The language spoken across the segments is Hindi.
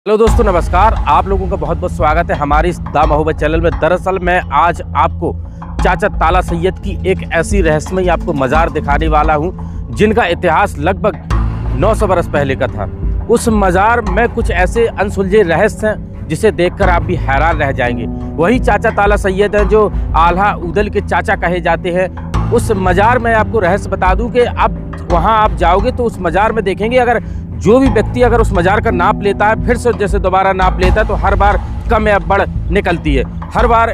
हेलो दोस्तों, नमस्कार। आप लोगों का बहुत बहुत स्वागत है हमारी इस द महोबा चैनल में। दरअसल मैं आज आपको चाचा ताला सैयद की एक ऐसी रहस्यमयी आपको मज़ार दिखाने वाला हूं जिनका इतिहास लगभग 900 बरस पहले का था। उस मज़ार में कुछ ऐसे अनसुलझे रहस्य हैं जिसे देखकर आप भी हैरान रह जाएंगे। वही चाचा ताला सैयद है जो आल्हा उदल के चाचा कहे जाते हैं। उस मज़ार में आपको रहस्य बता दूं कि अब वहाँ आप जाओगे तो उस मज़ार में देखेंगे, अगर जो भी व्यक्ति अगर उस मज़ार का नाप लेता है, फिर से जैसे दोबारा नाप लेता है, तो हर बार कम या बढ़ निकलती है। हर बार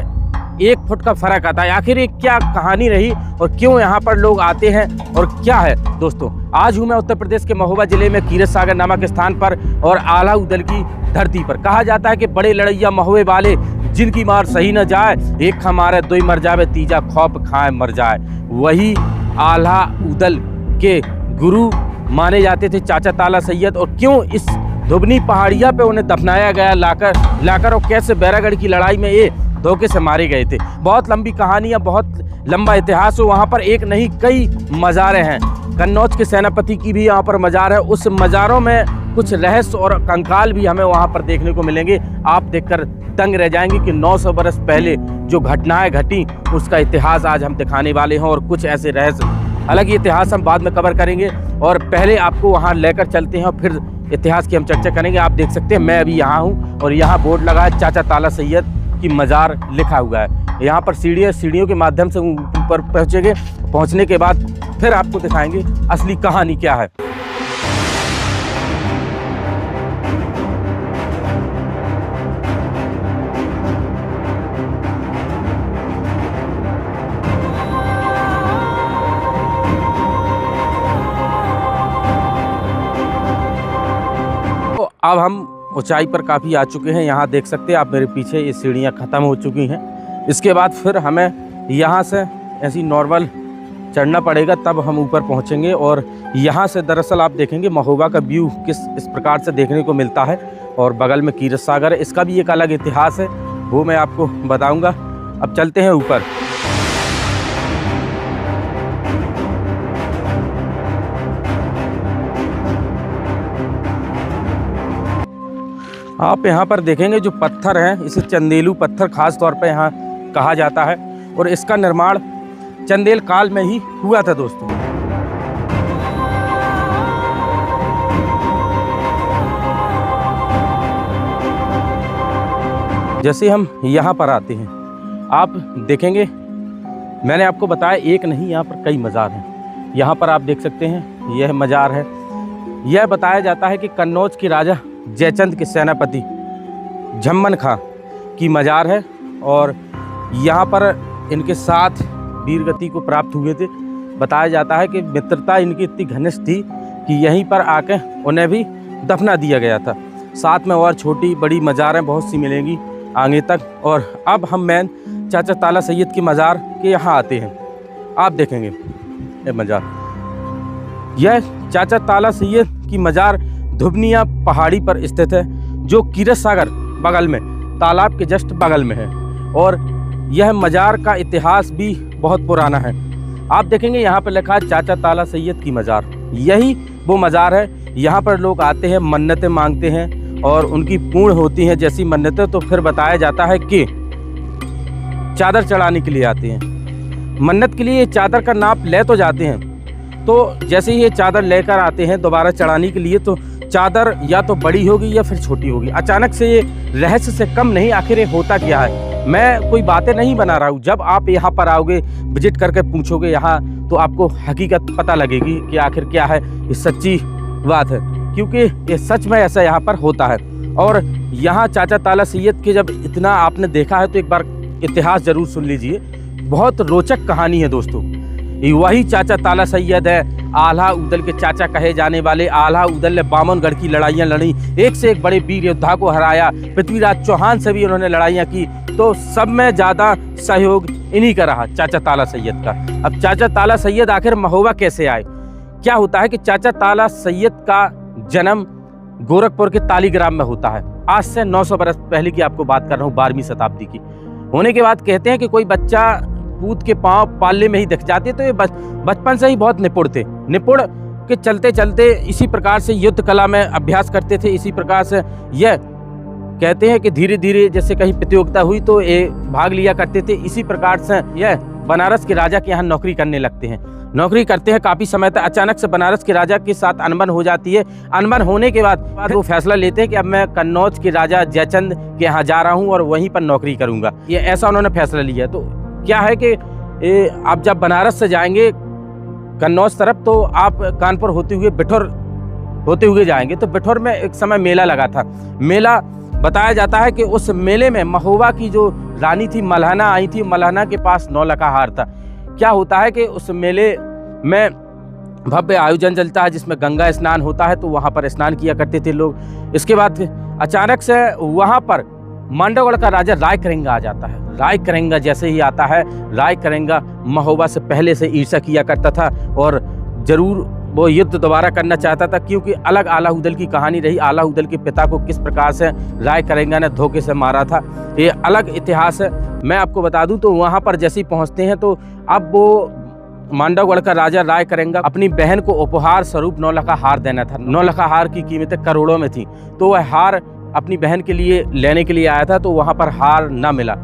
1 फुट का फर्क आता है। आखिर ये क्या कहानी रही और क्यों यहाँ पर लोग आते हैं और क्या है दोस्तों। आज हूँ मैं उत्तर प्रदेश के महोबा जिले में कीरत सागर नामक स्थान पर और आल्हा उदल की धरती पर। कहा जाता है कि बड़े लड़ैया महुए वाले जिनकी मार सही न जाए, एक खा मारे दो मर जावे, तीजा खौफ खाए मर जाए। वही आल्हा उदल के गुरु माने जाते थे चाचा ताला सैयद। और क्यों इस धुबनी पहाड़िया पे उन्हें दफनाया गया लाकर और कैसे बैरागढ़ की लड़ाई में ये धोखे से मारे गए थे। बहुत लंबी कहानियाँ, बहुत लंबा इतिहास है। वहाँ पर एक नहीं कई मज़ारें हैं। कन्नौज के सेनापति की भी यहाँ पर मज़ार है। उस मज़ारों में कुछ रहस्य और कंकाल भी हमें वहाँ पर देखने को मिलेंगे। आप देखकर दंग रह जाएंगे कि 900 बरस पहले जो घटनाएं घटी उसका इतिहास आज हम दिखाने वाले हैं। और कुछ ऐसे रहस्य, हालांकि इतिहास हम बाद में कवर करेंगे और पहले आपको वहाँ लेकर चलते हैं और फिर इतिहास की हम चर्चा करेंगे। आप देख सकते हैं मैं अभी यहाँ हूँ और यहाँ बोर्ड लगा है चाचा ताला सैयद की मज़ार लिखा हुआ है। यहाँ पर सीढ़ियों के माध्यम से ऊपर पहुँचेंगे। पहुँचने के बाद फिर आपको दिखाएंगे असली कहानी क्या है। अब हम ऊंचाई पर काफ़ी आ चुके हैं। यहाँ देख सकते हैं आप मेरे पीछे, ये सीढ़ियाँ ख़त्म हो चुकी हैं। इसके बाद फिर हमें यहाँ से ऐसी नॉर्मल चढ़ना पड़ेगा, तब हम ऊपर पहुँचेंगे। और यहाँ से दरअसल आप देखेंगे महोबा का व्यू इस प्रकार से देखने को मिलता है। और बगल में कीरत सागर है, इसका भी एक अलग इतिहास है, वो मैं आपको बताऊँगा। अब चलते हैं ऊपर। आप यहाँ पर देखेंगे जो पत्थर है, इसे चंदेलू पत्थर खास तौर पे यहाँ कहा जाता है। और इसका निर्माण चंदेल काल में ही हुआ था दोस्तों। जैसे हम यहाँ पर आते हैं, आप देखेंगे मैंने आपको बताया एक नहीं, यहाँ पर कई मज़ार हैं। यहाँ पर आप देख सकते हैं यह मज़ार है। यह बताया जाता है कि कन्नौज के राजा जयचंद के सेनापति झम्मन खां की मज़ार है। और यहाँ पर इनके साथ वीरगति को प्राप्त हुए थे। बताया जाता है कि मित्रता इनकी इतनी घनिष्ठ थी कि यहीं पर आके उन्हें भी दफना दिया गया था। साथ में और छोटी बड़ी मज़ारें बहुत सी मिलेंगी आगे तक। और अब हम मैन चाचा ताला सैयद की मज़ार के यहाँ आते हैं। आप देखेंगे ये मज़ार, यह चाचा ताला सैयद की मज़ार धुबनिया पहाड़ी पर स्थित है, जो कीरत सागर बगल में तालाब के जस्ट बगल में है। और यह मज़ार का इतिहास भी बहुत पुराना है। आप देखेंगे यहाँ पर लिखा है चाचा ताला सैयद की मज़ार। यही वो मज़ार है। यहाँ पर लोग आते हैं, मन्नतें मांगते हैं और उनकी पूर्ण होती हैं जैसी मन्नतें। तो फिर बताया जाता है कि चादर चढ़ाने के लिए आते हैं। मन्नत के लिए चादर का नाप ले तो जाते हैं, तो जैसे ही ये चादर लेकर आते हैं दोबारा चढ़ाने के लिए, तो चादर या तो बड़ी होगी या फिर छोटी होगी। अचानक से ये रहस्य से कम नहीं। आखिर ये होता क्या है, मैं कोई बातें नहीं बना रहा हूँ। जब आप यहाँ पर आओगे, विजिट करके पूछोगे यहाँ, तो आपको हकीकत पता लगेगी कि आखिर क्या है। ये सच्ची बात है, क्योंकि ये सच में ऐसा यहाँ पर होता है। और यहाँ चाचा ताला सैयद के जब इतना आपने देखा है तो एक बार इतिहास ज़रूर सुन लीजिए। बहुत रोचक कहानी है दोस्तों। वही चाचा ताला सैयद है, आल्हा उदल के चाचा कहे जाने वाले। आल्हा उदल ने बामनगढ़ की लड़ाइयाँ लड़ी, एक से एक बड़े वीर योद्धा को हराया। पृथ्वीराज चौहान से भी उन्होंने लड़ाइयाँ की। तो सब में ज़्यादा सहयोग इन्हीं का रहा, चाचा ताला सैयद का। अब चाचा ताला सैयद आखिर महोबा कैसे आए? क्या होता है कि चाचा ताला सैयद का जन्म गोरखपुर के तालीग्राम में होता है। आज से 900 बरस पहले की आपको बात कर रहा हूँ, 12वीं शताब्दी की। होने के बाद कहते हैं कि कोई बच्चा पूत के पाँव पाले में ही दिख जाते, तो ये बचपन से ही बहुत निपुण थे। निपुण के चलते चलते इसी प्रकार से युद्ध कला में अभ्यास करते थे। इसी प्रकार से यह कहते हैं कि धीरे धीरे जैसे कहीं प्रतियोगिता हुई तो ये भाग लिया करते थे। इसी प्रकार से यह बनारस के राजा के यहाँ नौकरी करने लगते हैं। नौकरी करते हैं काफ़ी समय तक, अचानक से बनारस के राजा के साथ अनबन हो जाती है। अनबन होने के बाद वो फैसला लेते हैं कि अब मैं कन्नौज के राजा जयचंद के यहाँ जा रहा हूँ और वहीं पर नौकरी करूँगा। ये ऐसा उन्होंने फैसला लिया। तो क्या है कि आप जब बनारस से जाएंगे कन्नौज तरफ तो आप कानपुर होते हुए बिठौर होते हुए जाएंगे। तो बिठौर में एक समय मेला लगा था। मेला बताया जाता है कि उस मेले में महोबा की जो रानी थी मल्हना आई थी। मल्हना के पास 9 लखा हार था। क्या होता है कि उस मेले में भव्य आयोजन चलता है जिसमें गंगा स्नान होता है, तो वहाँ पर स्नान किया करते थे लोग। इसके बाद अचानक से वहाँ पर मांडवगढ़ का राजा रायकरेंगा आ जाता है। रायकरेंगा जैसे ही आता है, रायकरेंगा महोबा से पहले से ईर्ष्या किया करता था और ज़रूर वो युद्ध दोबारा करना चाहता था, क्योंकि अलग आलाउदल की कहानी रही। आलाउदल के पिता को किस प्रकार से रायकरेंगा ने धोखे से मारा था, ये अलग इतिहास है। मैं आपको बता दूं तो वहाँ पर जैसे ही पहुँचते हैं तो अब वो मांडवगढ़ का राजा रायकरेंगा अपनी बहन को उपहार स्वरूप 9 लखा हार देना था। 9 लखा हार की कीमतें करोड़ों में थी। तो वह हार अपनी बहन के लिए लेने के लिए आया था, तो वहाँ पर हार ना मिला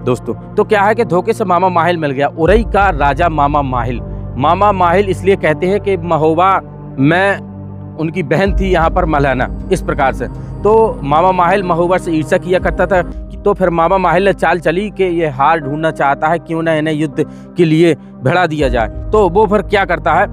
दोस्तों। तो क्या है कि धोखे से मामा माहिल मिल गया। उरई का राजा मामा माहिल। मामा माहिल इसलिए कहते हैं कि महोबा में उनकी बहन थी यहाँ पर मल्हना, इस प्रकार से। तो मामा माहिल महोबा से ईर्ष्या किया करता था। तो फिर मामा माहिल ने चाल चली कि ये हार ढूंढना चाहता है, क्यों ना इन्हें युद्ध के लिए भिड़ा दिया जाए। तो वो फिर क्या करता है,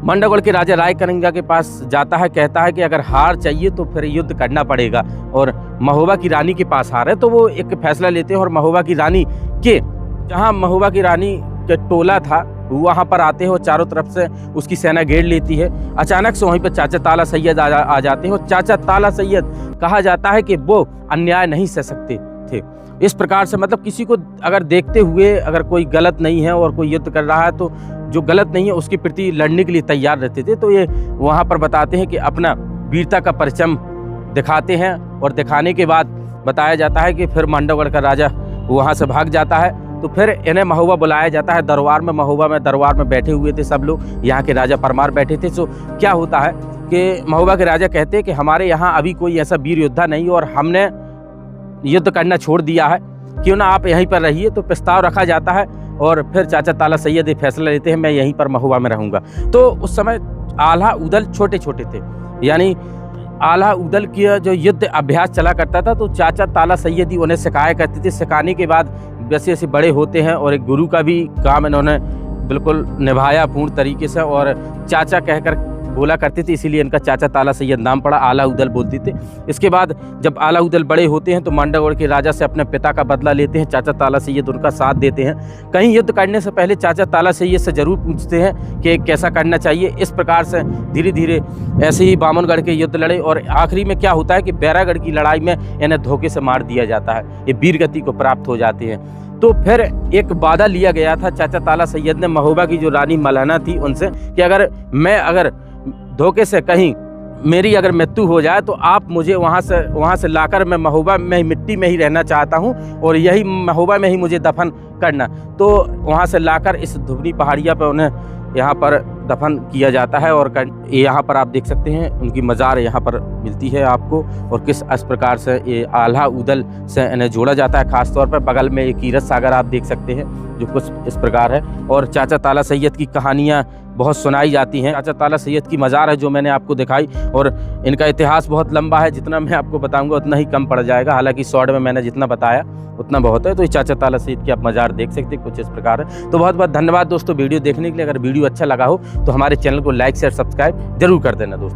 मांडवगढ़ के राजा रायकरेंगा के पास जाता है, कहता है कि अगर हार चाहिए तो फिर युद्ध करना पड़ेगा। और महोबा की रानी के पास हार है, तो वो एक फैसला लेते हैं और महोबा की रानी के जहाँ महोबा की रानी का टोला था वहाँ पर आते हैं और चारों तरफ से उसकी सेना घेर लेती है। अचानक से वहीं पर चाचा ताला सैयद आ जाते हैं और चाचा ताला सैयद कहा जाता है कि वो अन्याय नहीं सह सकते थे। इस प्रकार से मतलब किसी को अगर देखते हुए अगर कोई गलत नहीं है और कोई युद्ध कर रहा है तो जो गलत नहीं है उसके प्रति लड़ने के लिए तैयार रहते थे। तो ये वहाँ पर बताते हैं कि अपना वीरता का परचम दिखाते हैं और दिखाने के बाद बताया जाता है कि फिर मांडवगढ़ का राजा वहाँ से भाग जाता है। तो फिर इन्हें महोबा बुलाया जाता है दरबार में। महोबा में दरबार में बैठे हुए थे सब लोग, यहाँ के राजा परमार बैठे थे। तो क्या होता है कि महोबा के राजा कहते हैं कि हमारे यहाँ अभी कोई ऐसा वीर योद्धा नहीं और हमने युद्ध करना छोड़ दिया है, क्यों ना आप यहीं पर रहिए। तो प्रस्ताव रखा जाता है और फिर चाचा ताला सैयद फैसला लेते हैं मैं यहीं पर महोबा में रहूँगा। तो उस समय आल्हा उदल छोटे छोटे थे, यानी आल्हा उदल की जो युद्ध अभ्यास चला करता था तो चाचा ताला सैयद ही उन्हें सिखाया करते थे। सिखाने के बाद जैसे जैसे बड़े होते हैं और एक गुरु का भी काम इन्होंने बिल्कुल निभाया पूर्ण तरीके से और चाचा कहकर बोला करते थे, इसीलिए इनका चाचा ताला सैयद नाम पड़ा। आला उदल बोलते थे। इसके बाद जब आला उदल बड़े होते हैं तो मांडवगढ़ के राजा से अपने पिता का बदला लेते हैं। चाचा ताला सैयद उनका साथ देते हैं। कहीं युद्ध करने से पहले चाचा ताला सैयद से जरूर पूछते हैं कि कैसा करना चाहिए। इस प्रकार से धीरे धीरे ऐसे ही बामनगढ़ के युद्ध लड़े और आखिरी में क्या होता है कि बैरागढ़ की लड़ाई में इन्हें धोखे से मार दिया जाता है। ये वीरगति को प्राप्त हो जाते हैं। तो फिर एक वादा लिया गया था चाचा ताला सैयद ने महोबा की जो रानी मल्हना थी उनसे कि अगर धोखे से कहीं मेरी अगर मृत्यु हो जाए तो आप मुझे वहाँ से लाकर मैं महोबा में मिट्टी में ही रहना चाहता हूँ और यही महोबा में ही मुझे दफन करना। तो वहाँ से लाकर इस धुबनी पहाड़िया पर उन्हें यहाँ पर दफन किया जाता है। और यहाँ पर आप देख सकते हैं उनकी मज़ार यहाँ पर मिलती है आपको और किस इस प्रकार से ये आल्हा उदल से इन्हें जोड़ा जाता है। ख़ास तौर पर बगल में एक कीरत सागर आप देख सकते हैं जो कुछ इस प्रकार है। और चाचा ताला सैयद की कहानियाँ बहुत सुनाई जाती हैं। चाचा ताला सैयद की मज़ार है जो मैंने आपको दिखाई और इनका इतिहास बहुत लंबा है, जितना मैं आपको बताऊंगा उतना ही कम पड़ जाएगा। हालांकि शॉर्ट में मैंने जितना बताया उतना बहुत है। तो ये चाचा ताला सैयद की आप मज़ार देख सकते हैं, कुछ इस प्रकार है। तो बहुत बहुत धन्यवाद दोस्तों वीडियो देखने के लिए। अगर वीडियो अच्छा लगा हो तो हमारे चैनल को लाइक शेयर सब्सक्राइब जरूर कर देना दोस्तों।